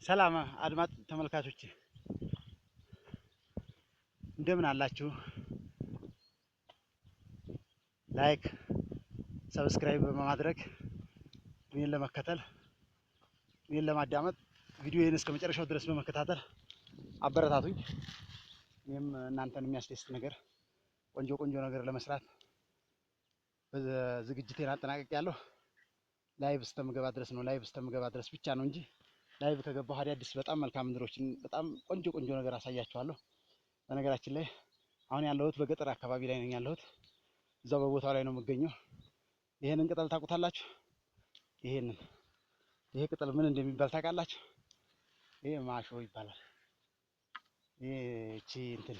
ሰላም አድማጭ ተመልካቾች እንደምን አላችሁ? ላይክ ሰብስክራይብ በማድረግ እኔን ለመከተል እኔን ለማዳመጥ ቪዲዮዬን እስከ መጨረሻው ድረስ በመከታተል አበረታቱኝ። እኔም እናንተን የሚያስደስት ነገር ቆንጆ ነገር ለመስራት ዝግጅቴን አጠናቅቄያለሁ። ላይቭ እስከምገባ ድረስ ነው። ላይቭ እስከምገባ ድረስ ብቻ ነው እንጂ ላይቭ ከገባሁ አዲስ በጣም መልካም ምድሮችን በጣም ቆንጆ ነገር አሳያችኋለሁ። በነገራችን ላይ አሁን ያለሁት በገጠር አካባቢ ላይ ነኝ ያለሁት። እዛው በቦታው ላይ ነው የምገኘው። ይሄንን ቅጠል ታውቁታላችሁ? ይሄ ቅጠል ምን እንደሚባል ታውቃላችሁ? ይሄ ማሾ ይባላል። ይቺ እንትን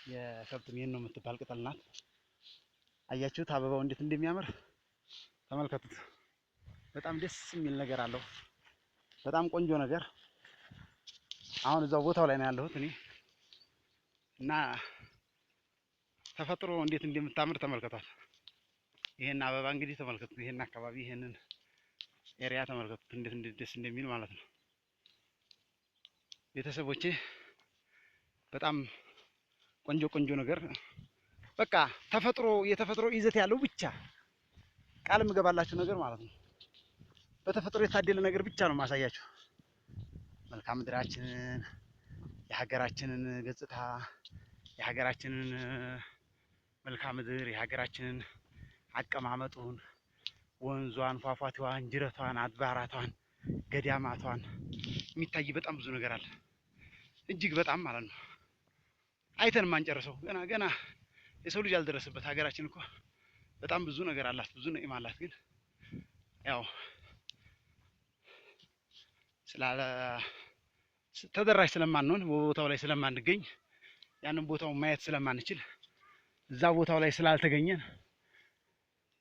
የከብት ሜን ነው የምትባል ቅጠል ናት። አያችሁት? አበባው እንዴት እንደሚያምር ተመልከቱት። በጣም ደስ የሚል ነገር አለው። በጣም ቆንጆ ነገር። አሁን እዛው ቦታው ላይ ነው ያለሁት እኔ እና ተፈጥሮ እንዴት እንደምታምር ተመልከቷት። ይሄን አበባ እንግዲህ ተመልከቱት። ይሄን አካባቢ ይሄንን ኤሪያ ተመልከቱት እንዴት ደስ እንደሚል ማለት ነው። ቤተሰቦቼ በጣም ቆንጆ ነገር በቃ የተፈጥሮ ይዘት ያለው ብቻ ቃል የምገባላችሁ ነገር ማለት ነው። በተፈጥሮ የታደለ ነገር ብቻ ነው ማሳያችሁ። መልካም ምድራችንን፣ የሀገራችንን ገጽታ፣ የሀገራችንን መልካም ምድር፣ የሀገራችንን አቀማመጡን፣ ወንዟን፣ ፏፏቴዋን፣ ጅረቷን፣ አድባራቷን፣ ገዳማቷን የሚታይ በጣም ብዙ ነገር አለ። እጅግ በጣም ማለት ነው። አይተን ማንጨርሰው ገና የሰው ልጅ ያልደረሰበት ሀገራችን እኮ በጣም ብዙ ነገር አላት፣ ብዙ ነዒማ አላት። ግን ያው ተደራሽ ስለማንሆን በቦታው ላይ ስለማንገኝ ያንን ቦታው ማየት ስለማንችል እዛ ቦታው ላይ ስላልተገኘን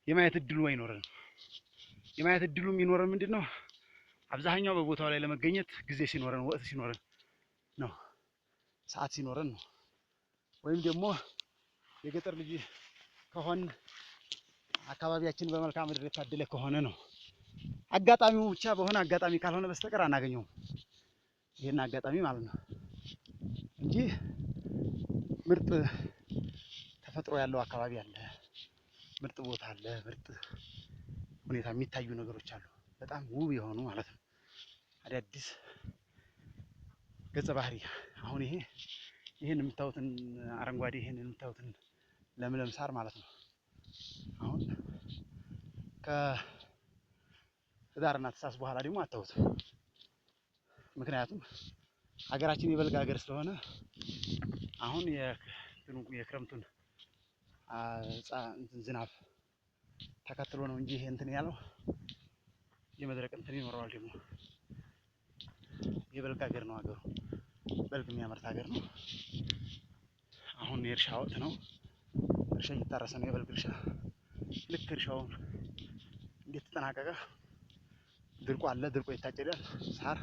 የማየት እድሉ አይኖረንም። የማየት እድሉ የሚኖረን ምንድነው? አብዛኛው በቦታው ላይ ለመገኘት ጊዜ ሲኖረን፣ ወቅት ሲኖረን ነው፣ ሰዓት ሲኖረን ነው። ወይም ደግሞ የገጠር ልጅ ከሆን አካባቢያችን በመልካም ምድር የታደለ ከሆነ ነው። አጋጣሚው ብቻ በሆነ አጋጣሚ ካልሆነ በስተቀር አናገኘውም ይሄን አጋጣሚ ማለት ነው እንጂ ምርጥ ተፈጥሮ ያለው አካባቢ አለ፣ ምርጥ ቦታ አለ፣ ምርጥ ሁኔታ የሚታዩ ነገሮች አሉ፣ በጣም ውብ የሆኑ ማለት ነው። አዳዲስ ገጸ ባህሪ አሁን ይሄን የምታዩትን አረንጓዴ ይሄን የምታዩትን ለምለም ሳር ማለት ነው። አሁን ከህዳርና ታህሳስ በኋላ ደግሞ አታዩት። ምክንያቱም ሀገራችን የበልግ ሀገር ስለሆነ አሁን የክረምቱን ዝናብ ተከትሎ ነው እንጂ ይሄ እንትን ያለው የመድረቅ እንትን ይኖረዋል። ደግሞ የበልግ ሀገር ነው ሀገሩ፣ በልግ የሚያመርት ሀገር ነው። አሁን የእርሻ ወቅት ነው። እርሻ እየታረሰ ነው፣ የበልግ እርሻ። ልክ እርሻውን እንዴት ተጠናቀቀ ድርቆ አለ፣ ድርቆ ይታጨዳል። ሳሩ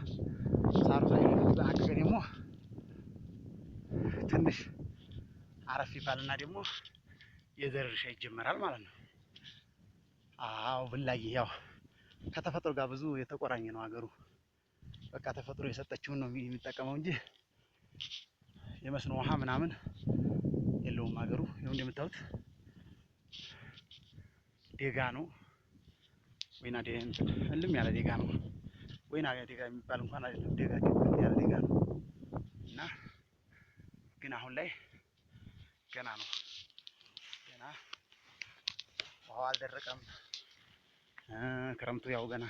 ተጠናቀቀ ደግሞ ትንሽ አረፍ ይባልና ደግሞ የዘር እርሻ ይጀመራል ማለት ነው። አዎ ብላዬ ያው ከተፈጥሮ ጋር ብዙ የተቆራኘ ነው ሀገሩ። በቃ ተፈጥሮ የሰጠችውን ነው የሚጠቀመው እንጂ የመስኖ ውሃ ምናምን የለውም ሀገሩ። ይኸው እንደምታዩት ደጋ ነው፣ ወይና እልም ያለ ደጋ ነው። ወይና ደጋ የሚባል እንኳን አይደለም፣ ደጋ ያለ ደጋ ነው። እና ግን አሁን ላይ ገና ነው፣ ገና ውሃው አልደረቀም። ክረምቱ ያው ገና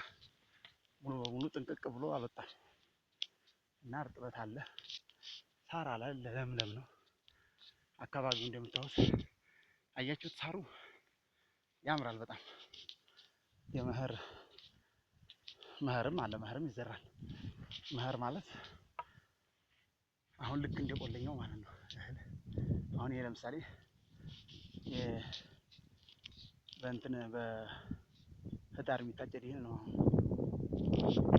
ሙሉ በሙሉ ጥንቅቅ ብሎ አልወጣም እና እርጥበት አለ፣ ሳር አለ፣ ለምለም ነው አካባቢው። እንደምታዩት አያችሁት? ሳሩ ያምራል በጣም። መኸርም አለ፣ መኸርም ይዘራል። መኸር ማለት አሁን ልክ እንደቆለኛው ማለት ነው እህል። አሁን ይሄ ለምሳሌ በህዳር የሚታጨድ ይሄ ነው።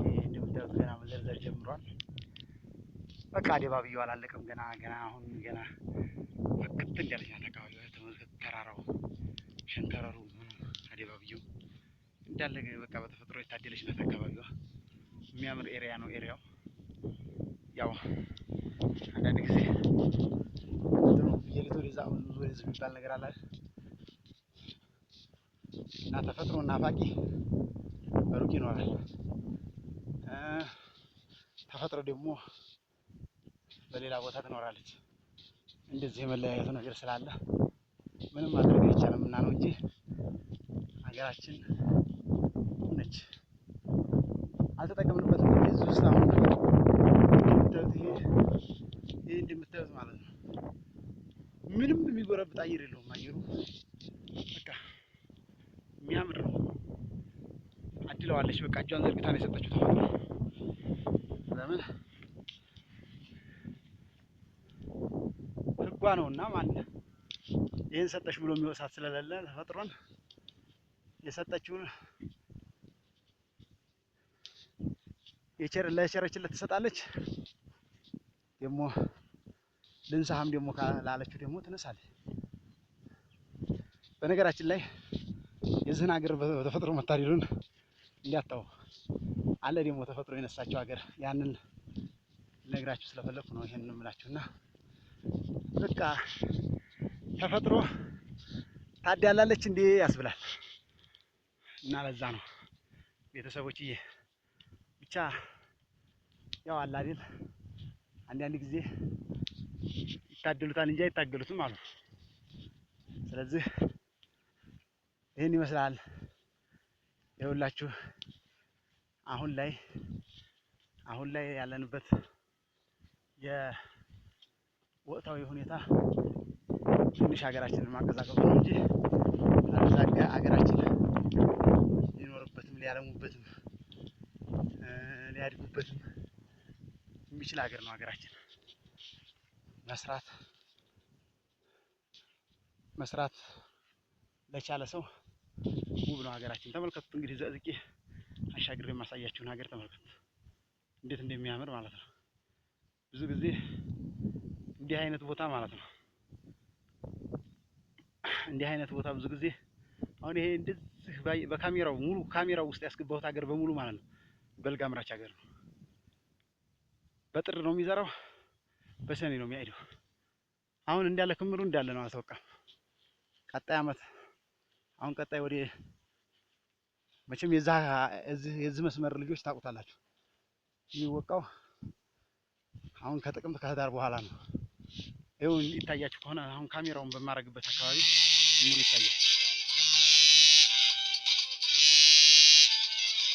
ይሄ እንደምታዩት ገና መዘርዘር ጀምሯል። በቃ አደባብየው አላለቀም ገና አሁን ገና ፍክት እንዳለች ናት አካባቢው። ተመልከት፣ ተራራው፣ ሸንተረሩ፣ አደባብየው እንዳለ በቃ በተፈጥሮ የታደለች ናት አካባቢዋ። የሚያምር ኤሪያ ነው ኤሪያው። የሚባል ነገር አለ እና ተፈጥሮ ናፋቂ በሩቅ ይኖራል። ተፈጥሮ ደግሞ በሌላ ቦታ ትኖራለች። እንደዚህ የመለያየቱ ነገር ስላለ ምንም ማድረግ አይቻልም እና ነው እንጂ ሀገራችን ነች። አልተጠቀምንበትም እንጂ እዚህ ውስጥ አሁን እንደምታዩት ይሄ እንደምታዩት ማለት ነው ምንም የሚጎረብጥ አየር የለውም። አየሩ በቃ የሚያምር ነው። አድለዋለች። በቃ እጇን ዘርግታ ነው የሰጠችው ተፈጥሮ። ለምን ህጓ ነውና ማለት ይሄን ሰጠች ብሎ የሚወሳት ስለሌለ ተፈጥሮን የሰጠችውን ለቸረችለት ትሰጣለች። ደግሞ ልንሳህም ደግሞ ላለችው ደግሞ ትነሳለች። በነገራችን ላይ የዚህን ሀገር በተፈጥሮ መታደሉን እንዲያጣው አለ ደግሞ ተፈጥሮ የነሳቸው ሀገር ያንን ልነግራችሁ ስለፈለኩ ነው ይሄንን የምላችሁና በቃ ተፈጥሮ ታድያላለች እንዴ ያስብላል። እና ለዛ ነው ቤተሰቦችዬ ብቻ ያው አለ አይደል አንዳንድ ጊዜ ይታደሉታል እንጂ አይታገሉትም አሉ። ስለዚህ ይሄን ይመስላል። ይኸውላችሁ አሁን ላይ ያለንበት የወቅታዊ ሁኔታ ትንሽ ሀገራችንን ማቀዛቀዙ ነው እንጂ ሀገራችን ሊኖርበትም ሊያለሙበትም ሊያድጉበትም የሚችል ሀገር ነው። ሀገራችን መስራት ለቻለ ሰው ውብ ነው ሀገራችን። ተመልከቱት እንግዲህ ዘቅዝቄ አሻግሬ የማሳያችሁን ሀገር ተመልከቱት እንዴት እንደሚያምር ማለት ነው። ብዙ ጊዜ እንዲህ አይነት ቦታ ማለት ነው እንዲህ አይነት ቦታ ብዙ ጊዜ አሁን ይሄ እንደዚህ በካሜራው ሙሉ ካሜራው ውስጥ ያስገባሁት ሀገር በሙሉ ማለት ነው በልግ አምራች ሀገር ነው። በጥር ነው የሚዘራው፣ በሰኔ ነው የሚያጭደው። አሁን እንዳለ ክምሩ እንዳለ ነው አልተወቃም። ቀጣይ አመት አሁን ቀጣይ ወደ መቼም የዚህ መስመር ልጆች ታውቁታላችሁ የሚወቃው አሁን ከጥቅምት ከህዳር በኋላ ነው። ይኸው ይታያችሁ ከሆነ አሁን ካሜራውን በማረግበት አካባቢ ሙሉ ይታያል።